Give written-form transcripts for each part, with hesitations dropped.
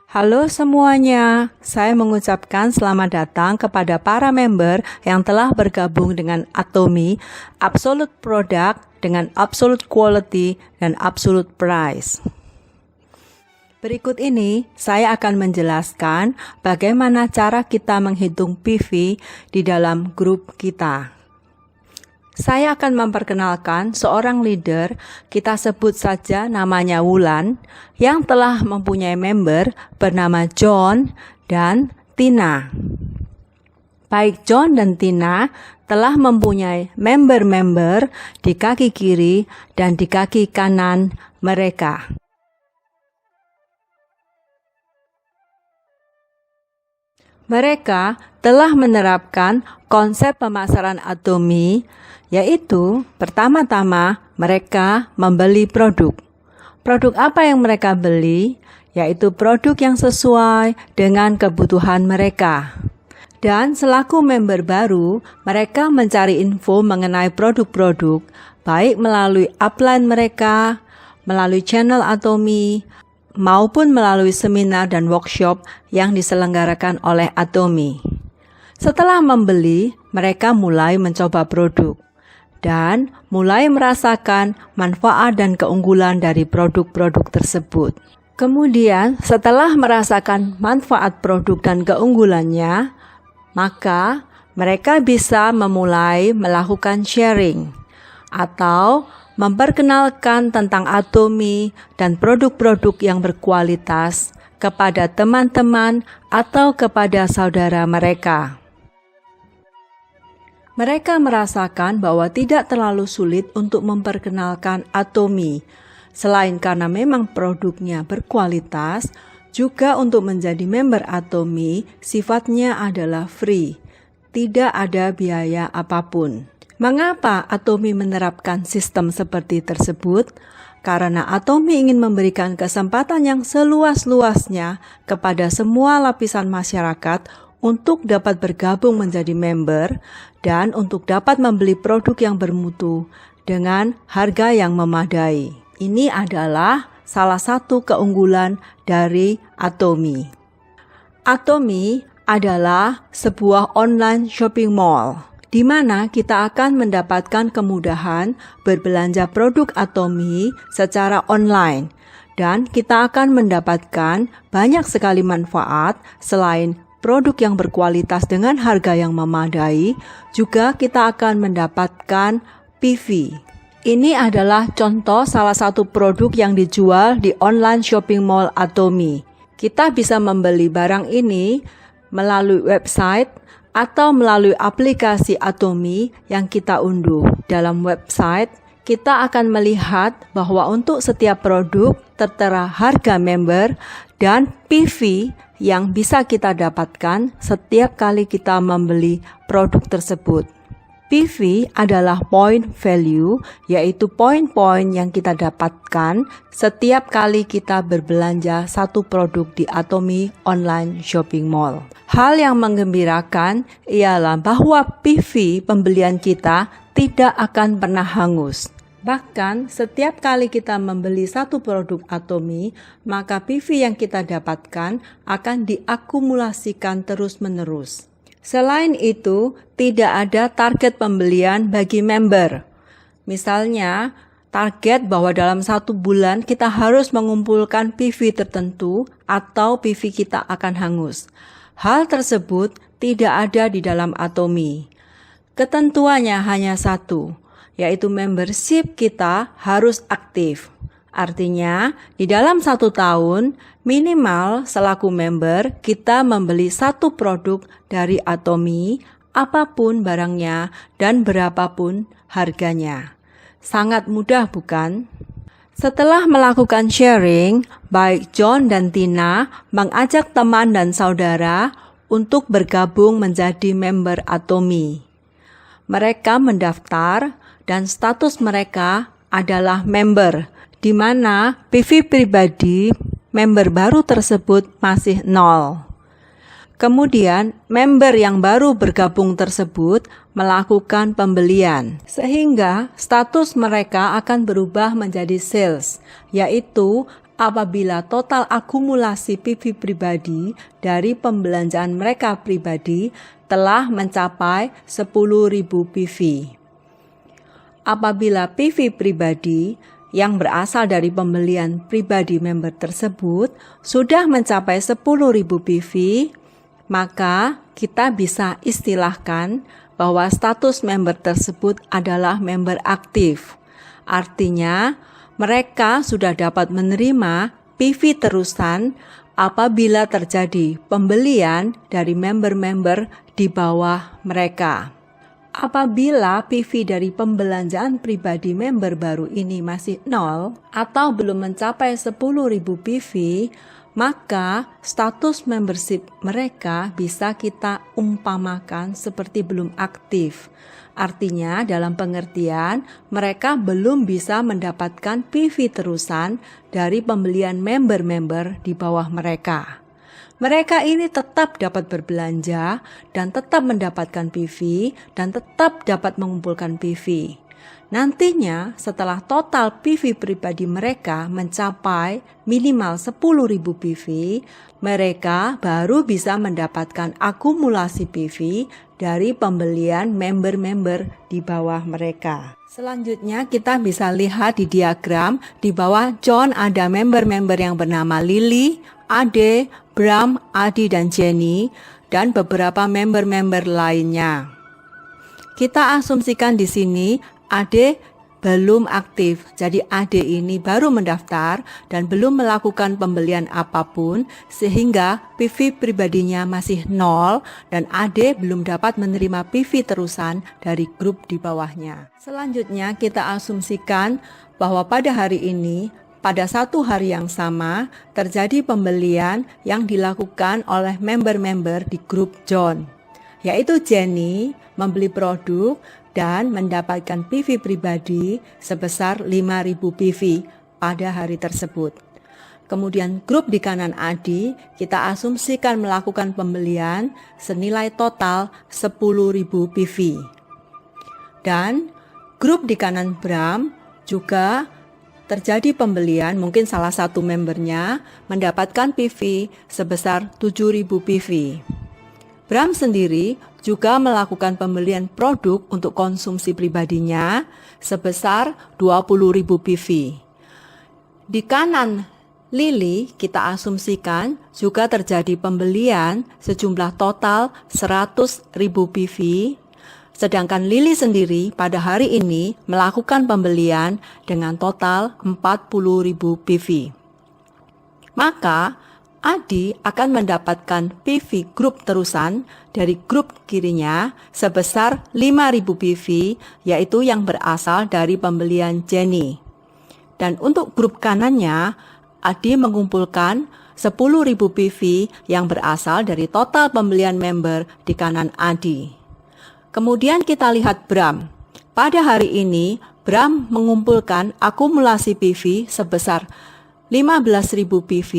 Halo semuanya, saya mengucapkan selamat datang kepada para member yang telah bergabung dengan Atomy, Absolute Product dengan Absolute Quality dan Absolute Price. Berikut ini saya akan menjelaskan bagaimana cara kita menghitung PV di dalam grup kita. Saya akan memperkenalkan seorang leader, kita sebut saja namanya Wulan, yang telah mempunyai member bernama John dan Tina. Baik John dan Tina telah mempunyai member-member di kaki kiri dan di kaki kanan mereka. Mereka telah menerapkan konsep pemasaran Atomy, yaitu pertama-tama mereka membeli produk. Produk apa yang mereka beli? Yaitu produk yang sesuai dengan kebutuhan mereka. Dan selaku member baru, mereka mencari info mengenai produk-produk, baik melalui upline mereka, melalui channel Atomy, maupun melalui seminar dan workshop yang diselenggarakan oleh Atomy. Setelah membeli, mereka mulai mencoba produk dan mulai merasakan manfaat dan keunggulan dari produk-produk tersebut. Kemudian, setelah merasakan manfaat produk dan keunggulannya, maka mereka bisa memulai melakukan sharing atau memperkenalkan tentang Atomy dan produk-produk yang berkualitas kepada teman-teman atau kepada saudara mereka. Mereka merasakan bahwa tidak terlalu sulit untuk memperkenalkan Atomy, selain karena memang produknya berkualitas, juga untuk menjadi member Atomy sifatnya adalah free, tidak ada biaya apapun. Mengapa Atomy menerapkan sistem seperti tersebut? Karena Atomy ingin memberikan kesempatan yang seluas-luasnya kepada semua lapisan masyarakat untuk dapat bergabung menjadi member dan untuk dapat membeli produk yang bermutu dengan harga yang memadai. Ini adalah salah satu keunggulan dari Atomy. Atomy adalah sebuah online shopping mall, di mana kita akan mendapatkan kemudahan berbelanja produk Atomy secara online, dan kita akan mendapatkan banyak sekali manfaat. Selain produk yang berkualitas dengan harga yang memadai, juga kita akan mendapatkan PV. Ini adalah contoh salah satu produk yang dijual di online shopping mall Atomy. Kita bisa membeli barang ini melalui website atau melalui aplikasi Atomy yang kita unduh. Dalam website, kita akan melihat bahwa untuk setiap produk tertera harga member dan PV yang bisa kita dapatkan setiap kali kita membeli produk tersebut. PV adalah point value, yaitu poin-poin yang kita dapatkan setiap kali kita berbelanja satu produk di Atomy Online Shopping Mall. Hal yang menggembirakan ialah bahwa PV pembelian kita tidak akan pernah hangus. Bahkan setiap kali kita membeli satu produk Atomy, maka PV yang kita dapatkan akan diakumulasikan terus-menerus. Selain itu, tidak ada target pembelian bagi member. Misalnya, target bahwa dalam 1 bulan kita harus mengumpulkan PV tertentu atau PV kita akan hangus. Hal tersebut tidak ada di dalam Atomy. Ketentuannya hanya satu, yaitu membership kita harus aktif. Artinya, di dalam 1 tahun, minimal selaku member kita membeli satu produk dari Atomy, apapun barangnya dan berapapun harganya. Sangat mudah bukan? Setelah melakukan sharing, baik John dan Tina mengajak teman dan saudara untuk bergabung menjadi member Atomy. Mereka mendaftar dan status mereka adalah member, di mana PV pribadi member baru tersebut masih 0. Kemudian, member yang baru bergabung tersebut melakukan pembelian, sehingga status mereka akan berubah menjadi sales, yaitu Apabila total akumulasi PV pribadi dari pembelanjaan mereka pribadi telah mencapai 10.000 PV. Apabila PV pribadi yang berasal dari pembelian pribadi member tersebut sudah mencapai 10.000 PV, maka kita bisa istilahkan bahwa status member tersebut adalah member aktif. Artinya, mereka sudah dapat menerima PV terusan apabila terjadi pembelian dari member-member di bawah mereka. Apabila PV dari pembelanjaan pribadi member baru ini masih 0 atau belum mencapai 10.000 PV, maka status membership mereka bisa kita umpamakan seperti belum aktif. Artinya dalam pengertian mereka belum bisa mendapatkan PV terusan dari pembelian member-member di bawah mereka. Mereka ini tetap dapat berbelanja dan tetap mendapatkan PV dan tetap dapat mengumpulkan PV. Nantinya setelah total PV pribadi mereka mencapai minimal 10.000 PV, mereka baru bisa mendapatkan akumulasi PV dari pembelian member-member di bawah mereka. Selanjutnya kita bisa lihat di diagram di bawah John ada member-member yang bernama Lily, Ade, Bram, Adi, dan Jenny, dan beberapa member-member lainnya. Kita asumsikan di sini Ade belum aktif, jadi Ade ini baru mendaftar dan belum melakukan pembelian apapun, sehingga PV pribadinya masih 0 dan Ade belum dapat menerima PV terusan dari grup di bawahnya. Selanjutnya kita asumsikan bahwa pada hari ini, pada satu hari yang sama, terjadi pembelian yang dilakukan oleh member-member di grup John, yaitu Jenny membeli produk dan mendapatkan PV pribadi sebesar 5.000 PV pada hari tersebut. Kemudian grup di kanan Adi kita asumsikan melakukan pembelian senilai total 10.000 PV. Dan grup di kanan Bram juga terjadi pembelian, mungkin salah satu membernya mendapatkan PV sebesar 7.000 PV. Bram sendiri juga melakukan pembelian produk untuk konsumsi pribadinya sebesar 20.000 PV. Di kanan Lily kita asumsikan juga terjadi pembelian sejumlah total 100.000 PV, sedangkan Lily sendiri pada hari ini melakukan pembelian dengan total 40.000 PV. Maka Adi akan mendapatkan PV grup terusan dari grup kirinya sebesar 5.000 PV, yaitu yang berasal dari pembelian Jenny. Dan untuk grup kanannya, Adi mengumpulkan 10.000 PV yang berasal dari total pembelian member di kanan Adi. Kemudian kita lihat Bram. Pada hari ini, Bram mengumpulkan akumulasi PV sebesar 15.000 PV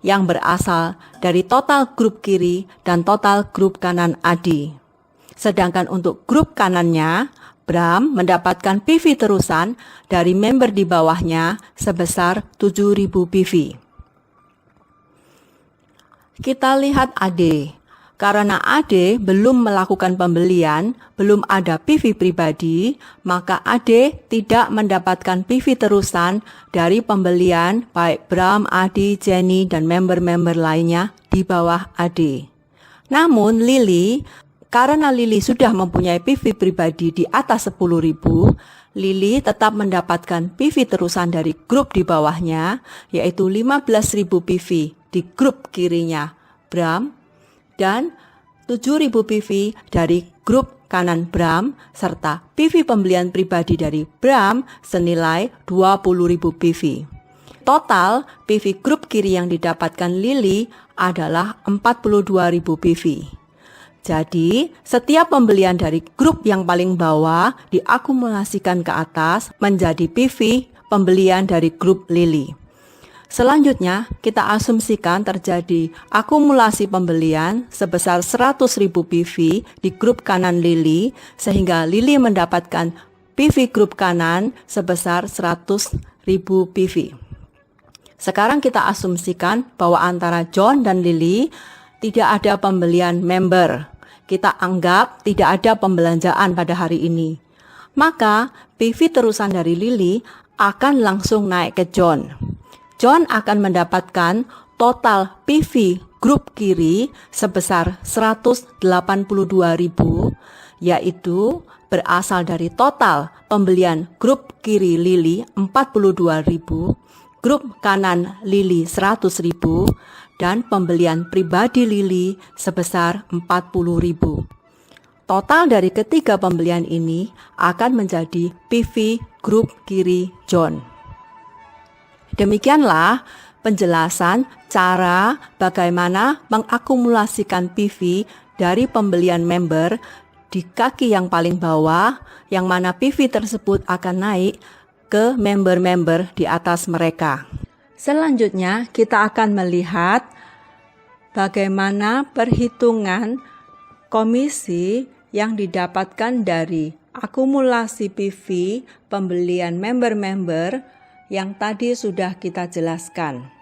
yang berasal dari total grup kiri dan total grup kanan Adi. Sedangkan untuk grup kanannya, Bram mendapatkan PV terusan dari member di bawahnya sebesar 7.000 PV. Kita lihat Ade. Karena Ade belum melakukan pembelian, belum ada PV pribadi, maka Ade tidak mendapatkan PV terusan dari pembelian baik Bram, Adi, Jenny, dan member-member lainnya di bawah Ade. Namun Lily, karena Lily sudah mempunyai PV pribadi di atas 10.000, Lily tetap mendapatkan PV terusan dari grup di bawahnya, yaitu 15.000 PV di grup kirinya Bram, dan 7.000 PV dari grup kanan Bram, serta PV pembelian pribadi dari Bram senilai 20.000 PV. Total PV grup kiri yang didapatkan Lily adalah 42.000 PV. Jadi, setiap pembelian dari grup yang paling bawah diakumulasikan ke atas menjadi PV pembelian dari grup Lily. Selanjutnya, kita asumsikan terjadi akumulasi pembelian sebesar 100.000 PV di grup kanan Lily, sehingga Lily mendapatkan PV grup kanan sebesar 100.000 PV. Sekarang kita asumsikan bahwa antara John dan Lily tidak ada pembelian member. Kita anggap tidak ada pembelanjaan pada hari ini. Maka PV terusan dari Lily akan langsung naik ke John. John akan mendapatkan total PV grup kiri sebesar 182.000, yaitu berasal dari total pembelian grup kiri Lily 42.000, grup kanan Lily 100.000, dan pembelian pribadi Lily sebesar 40.000. Total dari ketiga pembelian ini akan menjadi PV grup kiri John. Demikianlah penjelasan cara bagaimana mengakumulasikan PV dari pembelian member di kaki yang paling bawah, yang mana PV tersebut akan naik ke member-member di atas mereka. Selanjutnya kita akan melihat bagaimana perhitungan komisi yang didapatkan dari akumulasi PV pembelian member-member yang tadi sudah kita jelaskan.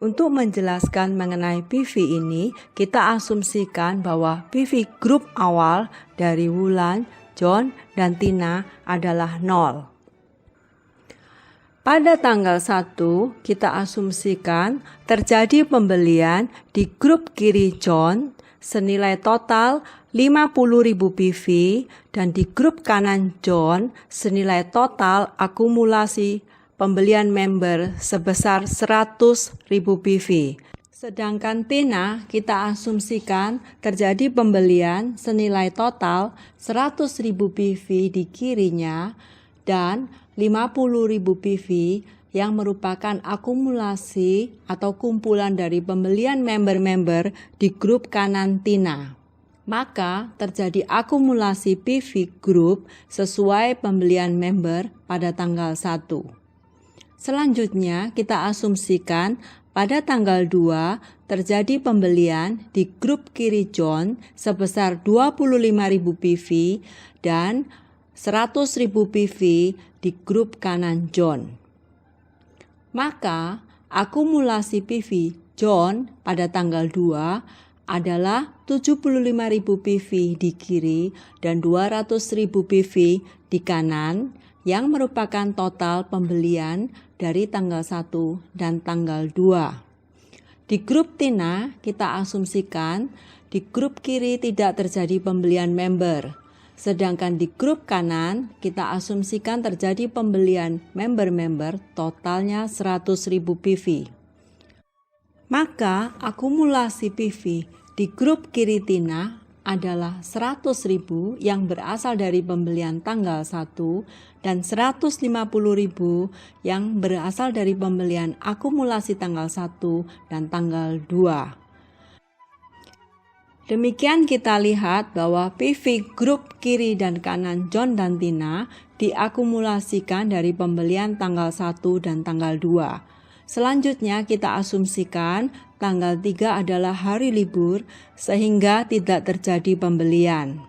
Untuk menjelaskan mengenai PV ini, kita asumsikan bahwa PV grup awal dari Wulan, John, dan Tina adalah 0. Pada tanggal 1, kita asumsikan terjadi pembelian di grup kiri John senilai total 50.000 PV dan di grup kanan John senilai total akumulasi pembelian member sebesar 100.000 PV. Sedangkan Tina kita asumsikan terjadi pembelian senilai total 100.000 PV di kirinya dan 50.000 PV yang merupakan akumulasi atau kumpulan dari pembelian member-member di grup kanan Tina. Maka terjadi akumulasi PV grup sesuai pembelian member pada tanggal 1. Selanjutnya kita asumsikan pada tanggal 2 terjadi pembelian di grup kiri John sebesar 25.000 PV dan 100.000 PV di grup kanan John. Maka akumulasi PV John pada tanggal 2 adalah 75.000 PV di kiri dan 200.000 PV di kanan yang merupakan total pembelian dari tanggal 1 dan tanggal 2. Di grup Tina kita asumsikan di grup kiri tidak terjadi pembelian member. Sedangkan di grup kanan kita asumsikan terjadi pembelian member-member totalnya 100.000 PV. Maka akumulasi PV di grup kiri Tina adalah 100.000 yang berasal dari pembelian tanggal 1 dan 150.000 yang berasal dari pembelian akumulasi tanggal 1 dan tanggal 2. Demikian kita lihat bahwa PV grup kiri dan kanan John dan Tina diakumulasikan dari pembelian tanggal 1 dan tanggal 2. Selanjutnya kita asumsikan tanggal 3 adalah hari libur sehingga tidak terjadi pembelian.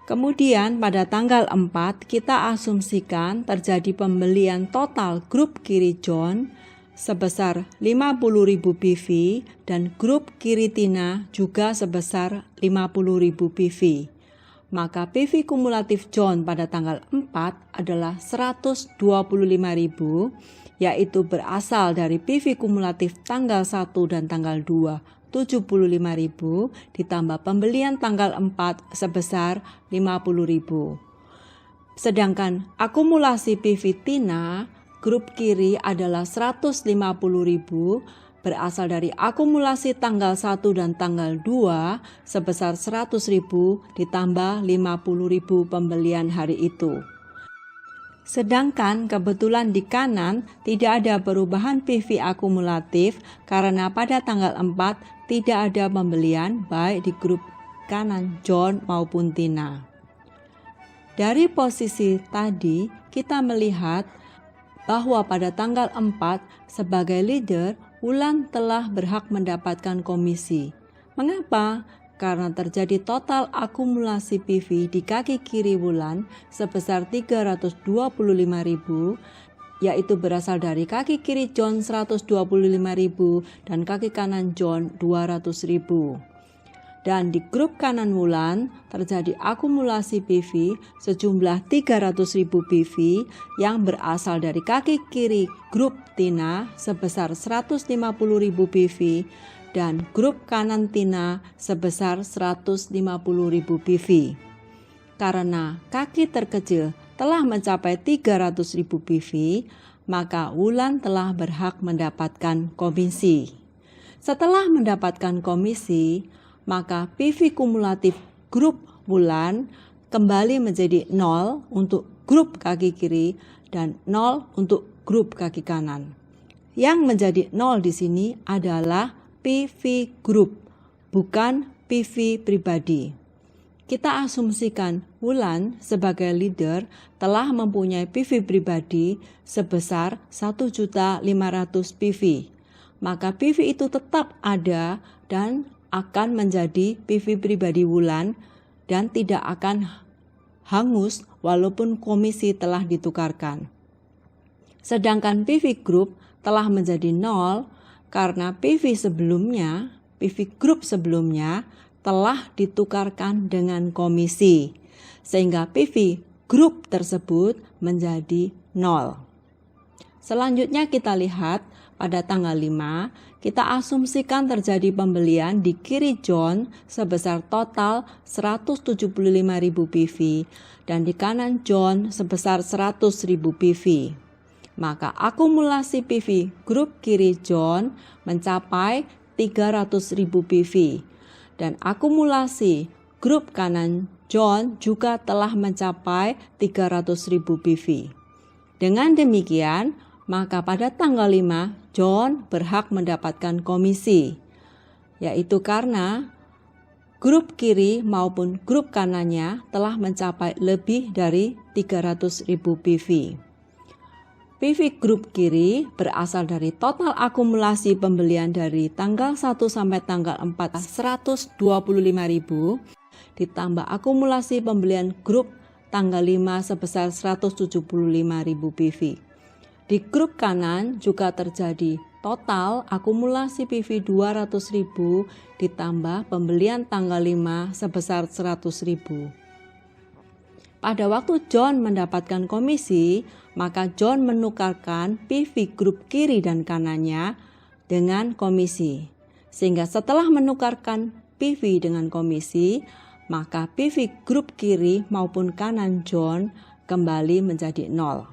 Kemudian pada tanggal 4 kita asumsikan terjadi pembelian total grup kiri John sebesar 50.000 PV dan grup kiri Tina juga sebesar 50.000 PV. Maka PV kumulatif John pada tanggal 4 adalah 125.000, yaitu berasal dari PV kumulatif tanggal 1 dan tanggal 2, 75.000, ditambah pembelian tanggal 4 sebesar 50.000. Sedangkan akumulasi PV Tina grup kiri adalah 150.000, berasal dari akumulasi tanggal 1 dan tanggal 2 sebesar 100.000 ditambah 50.000 pembelian hari itu. Sedangkan kebetulan di kanan tidak ada perubahan PV akumulatif karena pada tanggal 4 tidak ada pembelian baik di grup kanan John maupun Tina. Dari posisi tadi kita melihat bahwa pada tanggal 4 sebagai leader Wulan telah berhak mendapatkan komisi. Mengapa? karena terjadi total akumulasi PV di kaki kiri Wulan sebesar 325.000, yaitu berasal dari kaki kiri John 125.000 dan kaki kanan John 200.000. Dan di grup kanan Wulan terjadi akumulasi PV sejumlah 300.000 PV yang berasal dari kaki kiri grup Tina sebesar 150.000 PV dan grup kanan Tina sebesar 150.000 PV. Karena kaki terkecil telah mencapai 300.000 PV, maka Wulan telah berhak mendapatkan komisi. Setelah mendapatkan komisi, maka PV kumulatif grup Wulan kembali menjadi 0 untuk grup kaki kiri dan 0 untuk grup kaki kanan. Yang menjadi 0 di sini adalah PV grup, bukan PV pribadi. Kita asumsikan Wulan sebagai leader telah mempunyai PV pribadi sebesar 1.500.000 PV. Maka PV itu tetap ada dan akan menjadi PV pribadi Wulan dan tidak akan hangus walaupun komisi telah ditukarkan. Sedangkan PV group telah menjadi 0 karena PV group sebelumnya telah ditukarkan dengan komisi, sehingga PV group tersebut menjadi 0. Selanjutnya kita lihat pada tanggal 5, kita asumsikan terjadi pembelian di kiri John sebesar total 175.000 PV dan di kanan John sebesar 100.000 PV. Maka akumulasi PV grup kiri John mencapai 300.000 PV dan akumulasi grup kanan John juga telah mencapai 300.000 PV. Dengan demikian, maka pada tanggal 5 John berhak mendapatkan komisi, yaitu karena grup kiri maupun grup kanannya telah mencapai lebih dari 300.000 PV. PV grup kiri berasal dari total akumulasi pembelian dari tanggal 1 sampai tanggal 4 125.000 ditambah akumulasi pembelian grup tanggal 5 sebesar 175.000 PV. Di grup kanan juga terjadi total akumulasi PV 200.000 ditambah pembelian tanggal 5 sebesar 100.000. Pada waktu John mendapatkan komisi, maka John menukarkan PV grup kiri dan kanannya dengan komisi. Sehingga setelah menukarkan PV dengan komisi, maka PV grup kiri maupun kanan John kembali menjadi 0.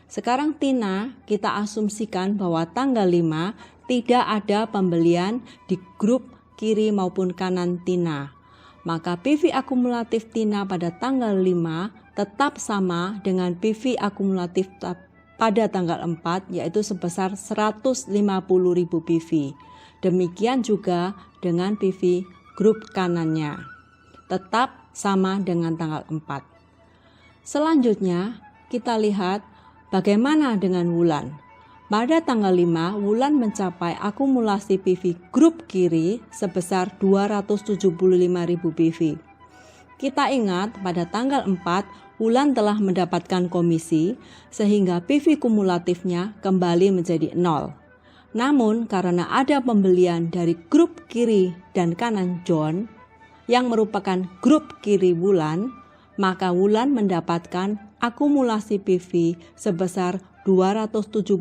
Sekarang Tina, kita asumsikan bahwa tanggal 5 tidak ada pembelian di grup kiri maupun kanan Tina. Maka PV akumulatif Tina pada tanggal 5 tetap sama dengan PV akumulatif pada tanggal 4, yaitu sebesar 150.000 PV. Demikian juga dengan PV grup kanannya, tetap sama dengan tanggal 4. Selanjutnya, kita lihat bagaimana dengan Wulan. Pada tanggal 5, Wulan mencapai akumulasi PV grup kiri sebesar 275.000 PV. Kita ingat pada tanggal 4, Wulan telah mendapatkan komisi sehingga PV kumulatifnya kembali menjadi 0. Namun karena ada pembelian dari grup kiri dan kanan John yang merupakan grup kiri Wulan, maka Wulan mendapatkan akumulasi PV sebesar 275.000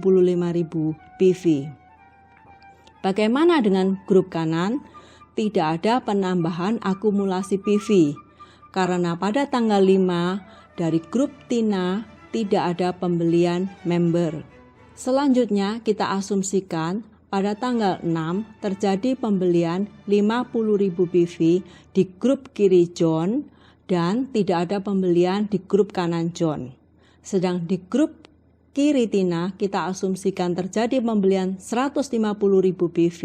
PV. Bagaimana dengan grup kanan? Tidak ada penambahan akumulasi PV karena pada tanggal 5 dari grup Tina tidak ada pembelian member. Selanjutnya kita asumsikan pada tanggal 6 terjadi pembelian 50.000 PV di grup kiri John dan tidak ada pembelian di grup kanan John. Sedang di grup kiri Tina kita asumsikan terjadi pembelian 150.000 PV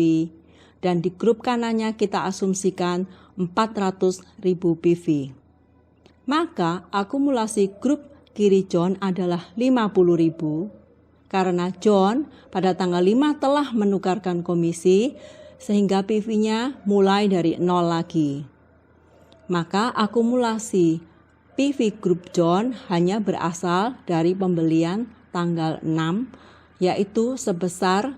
dan di grup kanannya kita asumsikan 400.000 PV. Maka akumulasi grup kiri John adalah 50.000 karena John pada tanggal 5 telah menukarkan komisi sehingga PV-nya mulai dari 0 lagi. Maka akumulasi PV Group John hanya berasal dari pembelian tanggal 6, yaitu sebesar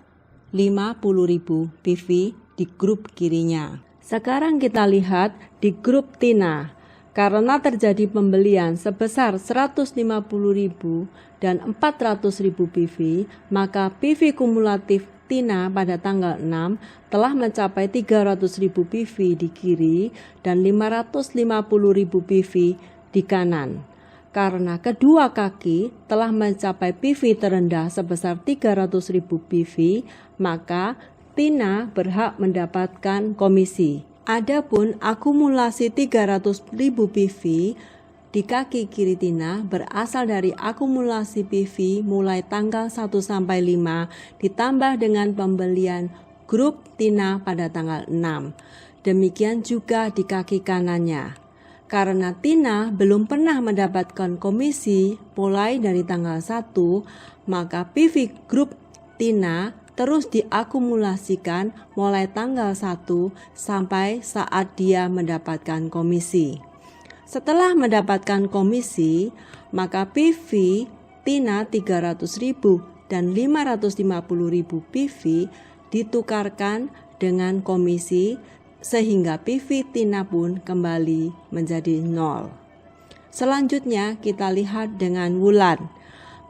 50.000 PV di grup kirinya. Sekarang kita lihat di grup Tina. Karena terjadi pembelian sebesar 150.000 dan 400.000 PV, maka PV kumulatif Tina pada tanggal 6 telah mencapai 300.000 PV di kiri dan 550.000 PV di kanan. Karena kedua kaki telah mencapai PV terendah sebesar 300.000 PV, maka Tina berhak mendapatkan komisi. Adapun akumulasi 300.000 PV di kaki kiri Tina berasal dari akumulasi PV mulai tanggal 1 sampai 5 ditambah dengan pembelian grup Tina pada tanggal 6. Demikian juga di kaki kanannya. Karena Tina belum pernah mendapatkan komisi mulai dari tanggal 1, maka PV grup Tina terus diakumulasikan mulai tanggal 1 sampai saat dia mendapatkan komisi. Setelah mendapatkan komisi, maka PV Tina 300.000 dan 550.000 PV ditukarkan dengan komisi sehingga PV Tina pun kembali menjadi 0. Selanjutnya kita lihat dengan Wulan.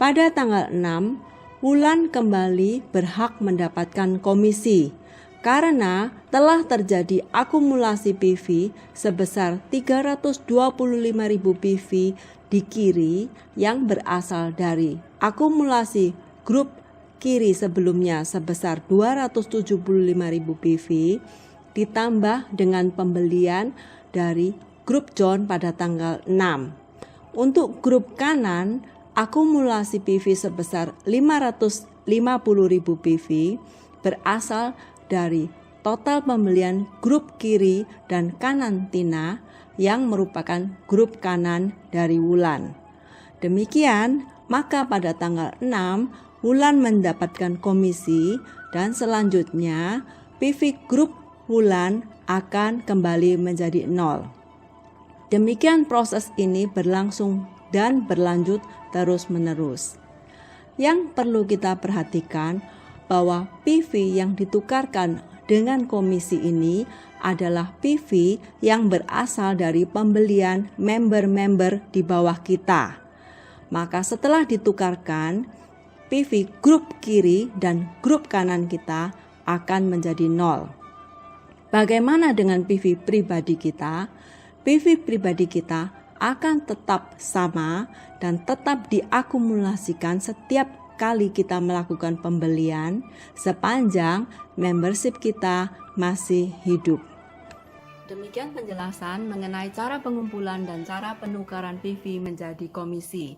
Pada tanggal 6, Wulan kembali berhak mendapatkan komisi karena telah terjadi akumulasi PV sebesar 325.000 PV di kiri yang berasal dari akumulasi grup kiri sebelumnya sebesar 275.000 PV ditambah dengan pembelian dari grup John pada tanggal 6. Untuk grup kanan, akumulasi PV sebesar 550.000 PV berasal dari total pembelian grup kiri dan kanan Tina yang merupakan grup kanan dari Wulan. Demikian, maka pada tanggal 6 Wulan mendapatkan komisi dan selanjutnya PV grup Wulan akan kembali menjadi 0. Demikian proses ini berlangsung dan berlanjut terus-menerus. Yang perlu kita perhatikan bahwa PV yang ditukarkan dengan komisi ini adalah PV yang berasal dari pembelian member-member di bawah kita. Maka setelah ditukarkan, PV grup kiri dan grup kanan kita akan menjadi 0. Bagaimana dengan PV pribadi kita? PV pribadi kita akan tetap sama dan tetap diakumulasikan setiap kali kita melakukan pembelian sepanjang membership kita masih hidup. Demikian penjelasan mengenai cara pengumpulan dan cara penukaran PV menjadi komisi.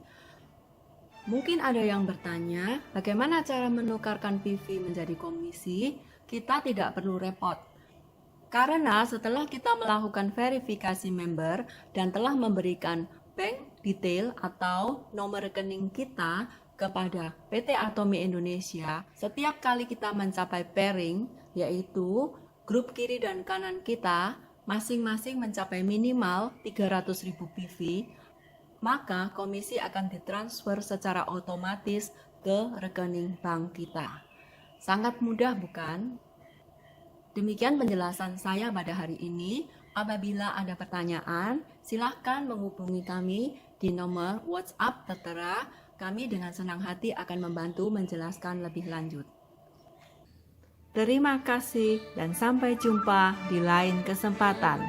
Mungkin ada yang bertanya, bagaimana cara menukarkan PV menjadi komisi? Kita tidak perlu repot. Karena setelah kita melakukan verifikasi member dan telah memberikan bank detail atau nomor rekening kita kepada PT Atomi Indonesia, setiap kali kita mencapai pairing, yaitu grup kiri dan kanan kita masing-masing mencapai minimal 300.000 PV, maka komisi akan ditransfer secara otomatis ke rekening bank kita. Sangat mudah, bukan? Demikian penjelasan saya pada hari ini. Apabila ada pertanyaan, silahkan menghubungi kami di nomor WhatsApp tertera. Kami dengan senang hati akan membantu menjelaskan lebih lanjut. Terima kasih dan sampai jumpa di lain kesempatan.